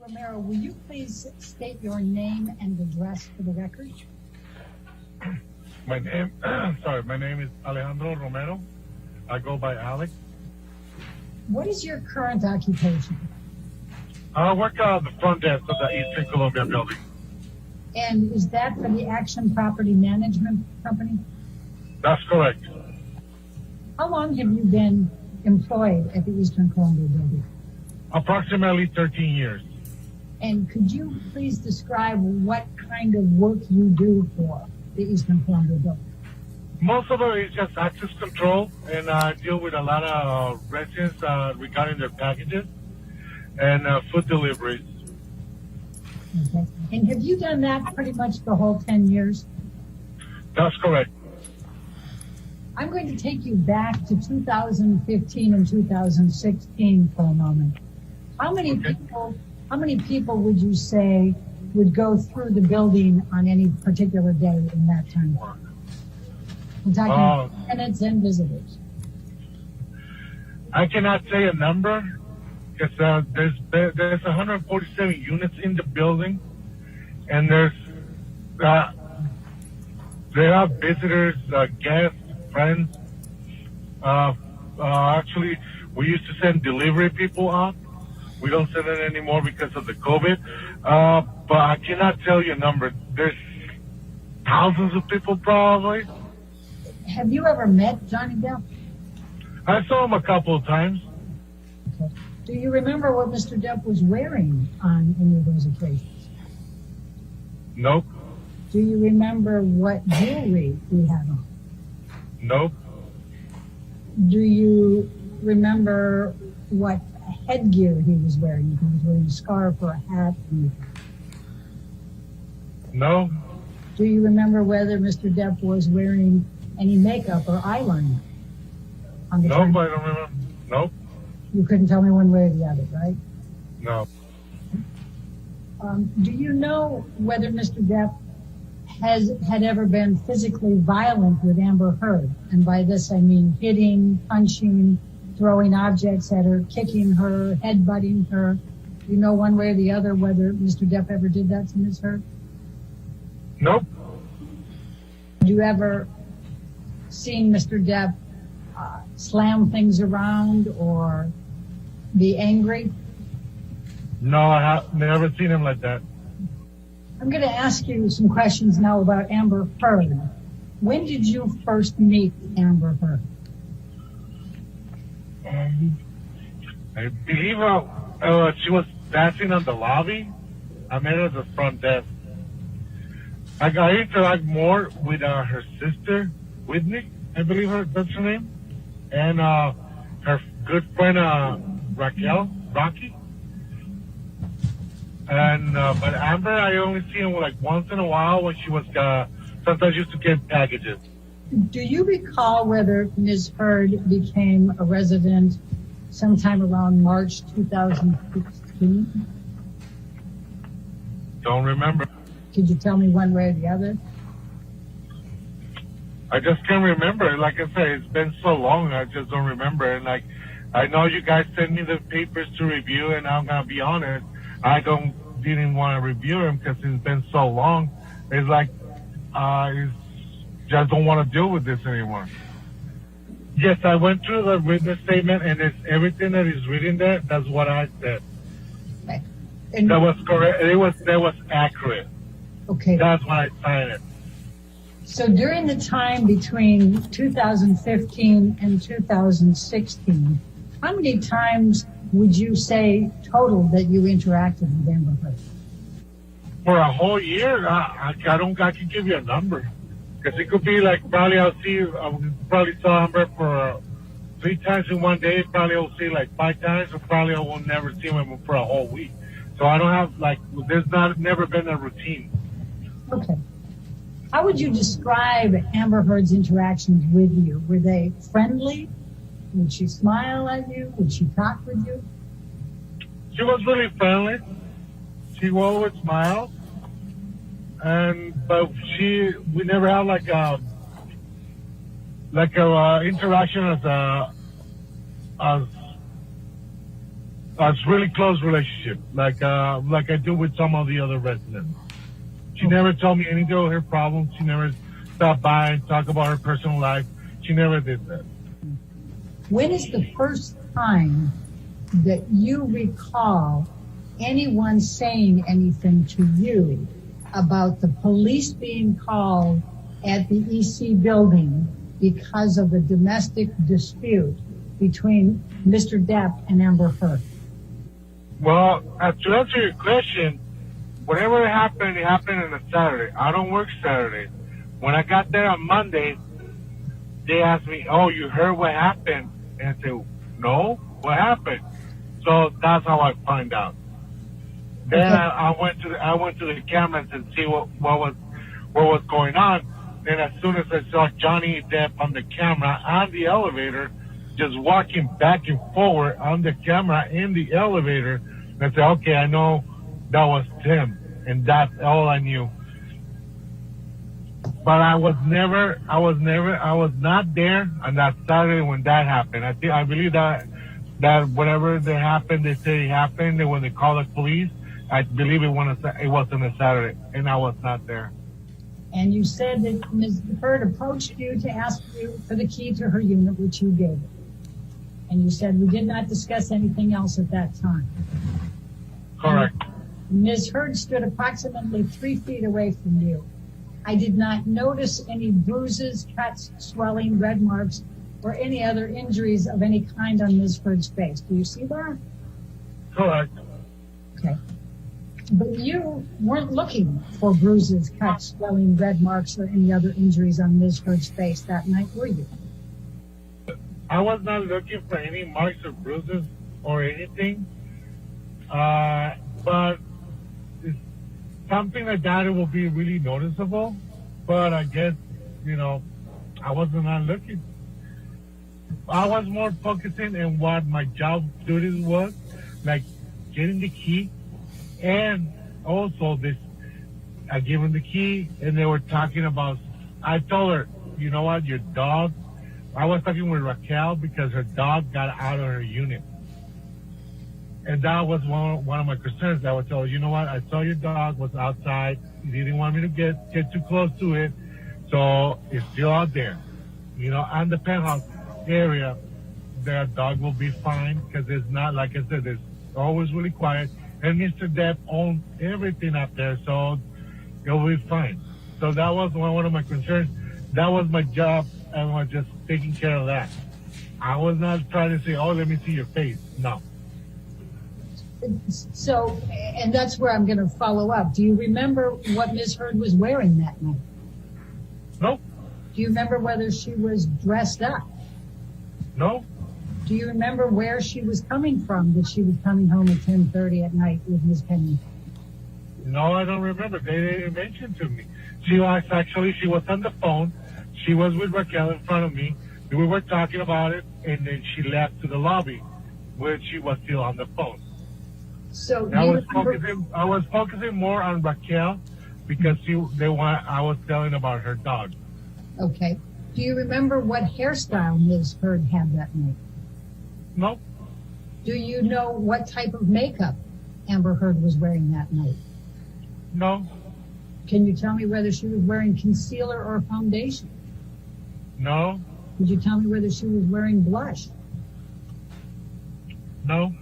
Romero, will you please state your name and address for the record? My name is Alejandro Romero. I go by Alex. What is your current occupation? I work at the front desk of the Eastern Columbia building. And is that for the Action Property Management Company? That's correct. How long have you been employed at the Eastern Columbia building? Approximately 13 years. And could you please describe what kind of work you do for the Eastern Columbia building? Most of it is just access control, and I deal with a lot of residents regarding their packages and food deliveries. Okay. And have you done that pretty much the whole 10 years? That's correct. I'm going to take you back to 2015 and 2016 for a moment. How many people would you say would go through the building on any particular day in that time? I'm talking tenants and visitors. I cannot say a number because there's 147 units in the building, and there are visitors, guests, friends. Actually, we used to send delivery people out. We don't send it anymore because of the COVID. But I cannot tell you a number. There's thousands of people probably. Have you ever met Johnny Depp? I saw him a couple of times. Okay. Do you remember what Mr. Depp was wearing on any of those occasions? Nope. Do you remember what jewelry he had on? Nope. Do you remember what headgear he was wearing? If he was wearing a scarf or a hat? No. Do you remember whether Mr. Depp was wearing any makeup or eyeliner? On the Nope, I don't remember. Nope. You couldn't tell me one way or the other, right? No. Do you know whether Mr. Depp had ever been physically violent with Amber Heard? And by this I mean hitting, punching, throwing objects at her, kicking her, headbutting her. Do you know one way or the other whether Mr. Depp ever did that to Ms. Heard? Nope. Have you ever seen Mr. Depp slam things around or be angry? No, I have never seen him like that. I'm going to ask you some questions now about Amber Heard. When did you first meet Amber Heard? I believe she was dancing on the lobby. I met her at the front desk. I interact more with her sister, Whitney, I believe that's her name, and her good friend Rocky. And but Amber, I only see him like once in a while when she was sometimes used to get packages. Do you recall whether Ms. Heard became a resident sometime around March 2016? Don't remember. Could you tell me one way or the other? I just can't remember. Like I said, it's been so long, I just don't remember. And like, I know you guys sent me the papers to review, and I'm gonna be honest, I didn't want to review them because it's been so long. It's like, just don't want to deal with this anymore. Yes, I went through the witness statement, and it's everything that is written there. That's what I said. Okay. And that was correct. That was accurate. Okay. That's why I signed it. So during the time between 2015 and 2016, how many times would you say total that you interacted with Amber Heard? For a whole year, I can give you a number. Because it could be like probably I probably saw Amber for 3 times in one day. Probably I'll see like 5 times, or probably I will never see him for a whole week. So I don't have there's never been a routine. Okay. How would you describe Amber Heard's interactions with you? Were they friendly? Would she smile at you? Would she talk with you? She was really friendly. She always smiled. But we never had like a interaction as a really close relationship, like I do with some of the other residents. She never told me anything of her problems. She never stopped by and talked about her personal life. She never did that. When is the first time that you recall anyone saying anything to you about the police being called at the EC building because of a domestic dispute between Mr. Depp and embeherd? Well, to answer your question, whatever happened, it happened on a Saturday. I don't work Saturday. When I got there on Monday, they asked me, "Oh, you heard what happened?" And I said, "No, what happened?" So that's how I find out. Then Okay. I went to the cameras and see what was going on. And as soon as I saw Johnny Depp on the camera on the elevator, just walking back and forward on the camera in the elevator, I said, "Okay, I know that was Tim," and that's all I knew. But I was not there on that Saturday when that happened. I believe that whatever that happened, they say it happened, and when they call the police, I believe it wasn't a Saturday, and I was not there. And you said that Ms. Heard approached you to ask you for the key to her unit, which you gave her. And you said we did not discuss anything else at that time. Correct. Ms. Heard stood approximately 3 feet away from you. I did not notice any bruises, cuts, swelling, red marks, or any other injuries of any kind on Ms. Heard's face. Do you see that? Correct. Okay. But you weren't looking for bruises, cuts, swelling, red marks, or any other injuries on Ms. Heard's face that night, were you? I was not looking for any marks or bruises or anything. But it's something like that, it will be really noticeable. But I guess, I wasn't not looking. I was more focusing on what my job duties was, like getting the key. And also I gave them the key, and they were talking about, I told her, you know what, your dog, I was talking with Raquel because her dog got out of her unit. And that was one of my concerns. I would tell her, you know what, I saw your dog was outside. You didn't want me to get too close to it. So it's still out there. On the penthouse area, the dog will be fine because it's not, like I said, it's always really quiet. And Mr. Depp owns everything up there, so it'll be fine. So that was one of my concerns. That was my job. I was just taking care of that. I was not trying to say, "Oh, let me see your face." No. So, and that's where I'm going to follow up. Do you remember what Ms. Heard was wearing that night? No. Do you remember whether she was dressed up? No. Do you remember where she was coming from, that she was coming home at 10:30 at night with Ms. Penny? No, I don't remember. They didn't mention to me. She was on the phone. She was with Raquel in front of me. We were talking about it, and then she left to the lobby, where she was still on the phone. So I was focusing more on Raquel because I was telling about her dog. Okay. Do you remember what hairstyle Ms. Heard had that night? No. Do you know what type of makeup Amber Heard was wearing that night? No. Can you tell me whether she was wearing concealer or foundation? No. Could you tell me whether she was wearing blush? No.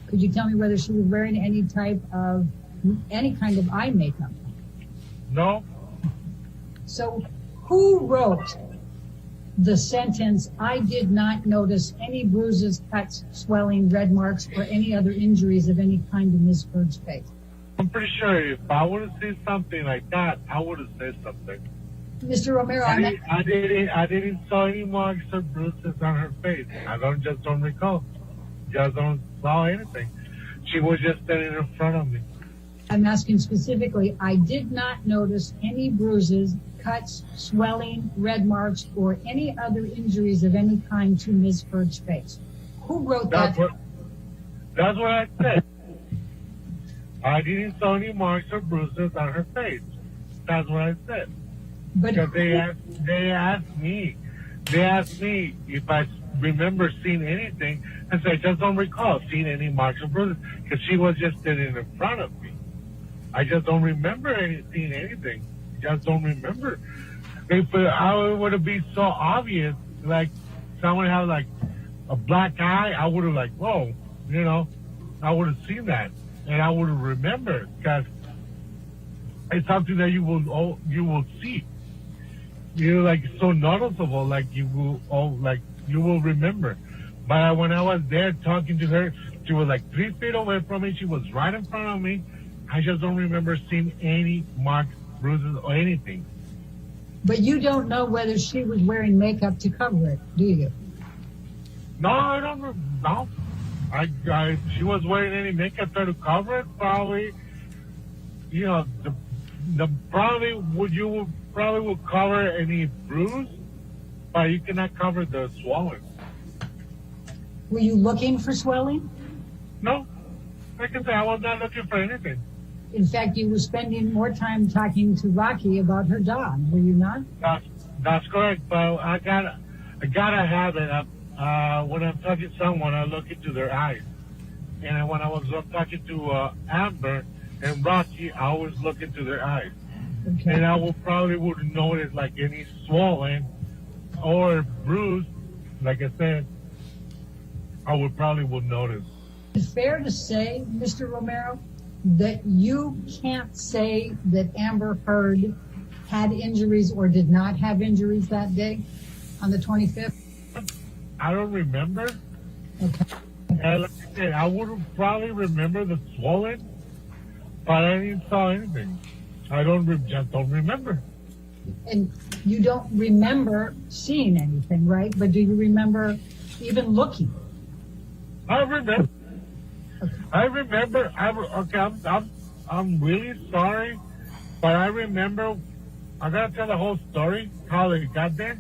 Could you tell me whether she was wearing any kind of eye makeup? No. So who wrote the sentence, "I did not notice any bruises, cuts, swelling, red marks, or any other injuries of any kind in Ms. Heard's face"? I'm pretty sure if I would have seen something like that, I would have said something. Mr. Romero, I didn't saw any marks or bruises on her face. I don't recall. Just don't saw anything. She was just standing in front of me. I'm asking specifically, I did not notice any bruises, cuts, swelling, red marks, or any other injuries of any kind to Ms. Heard's face. Who wrote that? That's what I said. I didn't saw any marks or bruises on her face. That's what I said. But Because they asked me if I remember seeing anything. I said, I just don't recall seeing any marks or bruises because she was just sitting in front of me. I just don't remember seeing anything. Just don't remember. If it would have been so obvious, like someone had like a black eye, I would have like, whoa, you know, I would have seen that and I would have remembered because it's something that you will see. You like so noticeable, like you will remember. But when I was there talking to her, she was like 3 feet away from me. She was right in front of me. I just don't remember seeing any marks, bruises, or anything. But you don't know whether she was wearing makeup to cover it, do you? No, I don't know. No. She was wearing any makeup to cover it, probably. You know, the probably would cover any bruise, but you cannot cover the swelling. Were you looking for swelling? No. Like I said, I was not looking for anything. In fact, you were spending more time talking to Rocky about her dog, were you not? That's correct, but I gotta have it. When I'm talking to someone, I look into their eyes. And when I was talking to Amber and Rocky, I always look into their eyes. Okay. And I wouldn't notice like any swelling or bruise. Like I said, I would notice. Is it fair to say, Mr. Romero, that you can't say that Amber Heard had injuries or did not have injuries that day on the 25th? I don't remember. Okay. And like I said, I would probably remember the swelling, but I didn't saw anything. I just don't remember. And you don't remember seeing anything, right? But do you remember even looking? I remember. I'm really sorry, but I remember. I gotta tell the whole story how they got there.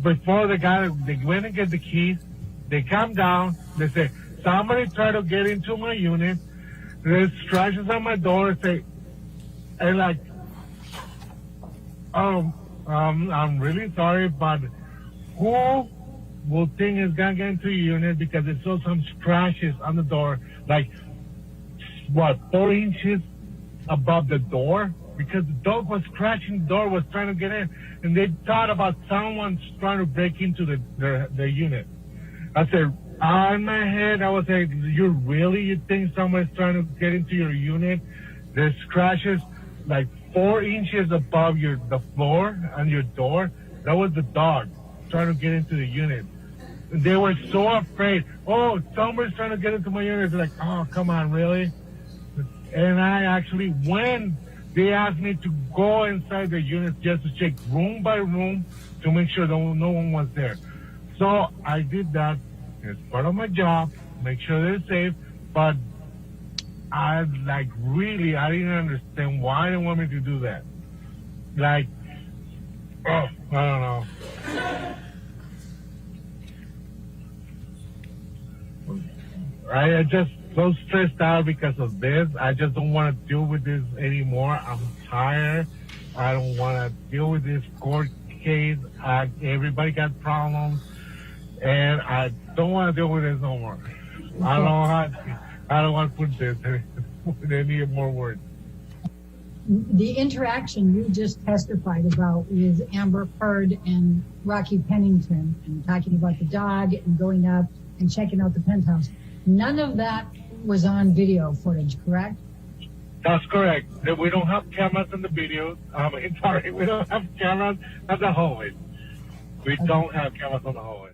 Before they went and get the keys. They come down. They say somebody tried to get into my unit. There's scratches on my door. Say, and like, I'm really sorry, but who will think is gonna get into your unit because they saw some scratches on the door, like 4 inches above the door, because the dog was scratching the door, was trying to get in, and they thought about someone trying to break into the unit. I said, in my head, I was like, you think someone's trying to get into your unit? There's scratches like 4 inches above the floor on your door. That was the dog trying to get into the unit. They were so afraid. Oh, someone's trying to get into my unit. They're like, oh, come on, really? And I actually, when they asked me to go inside the unit just to check room by room to make sure that no one was there. So I did that. It's part of my job, make sure they're safe, but I didn't understand why they want me to do that. Like, I don't know. I just so stressed out because of this. I just don't want to deal with this anymore. I'm tired. I don't want to deal with this court case. Everybody got problems, and I don't want to deal with this no more. I don't want to put this with any more words. The interaction you just testified about with Amber Heard and Rocky Pennington, and talking about the dog and going up and checking out the penthouse, none of that was on video footage, correct? That's correct. We don't have cameras in the videos. We don't have cameras at the hallway. We don't have cameras on the hallway.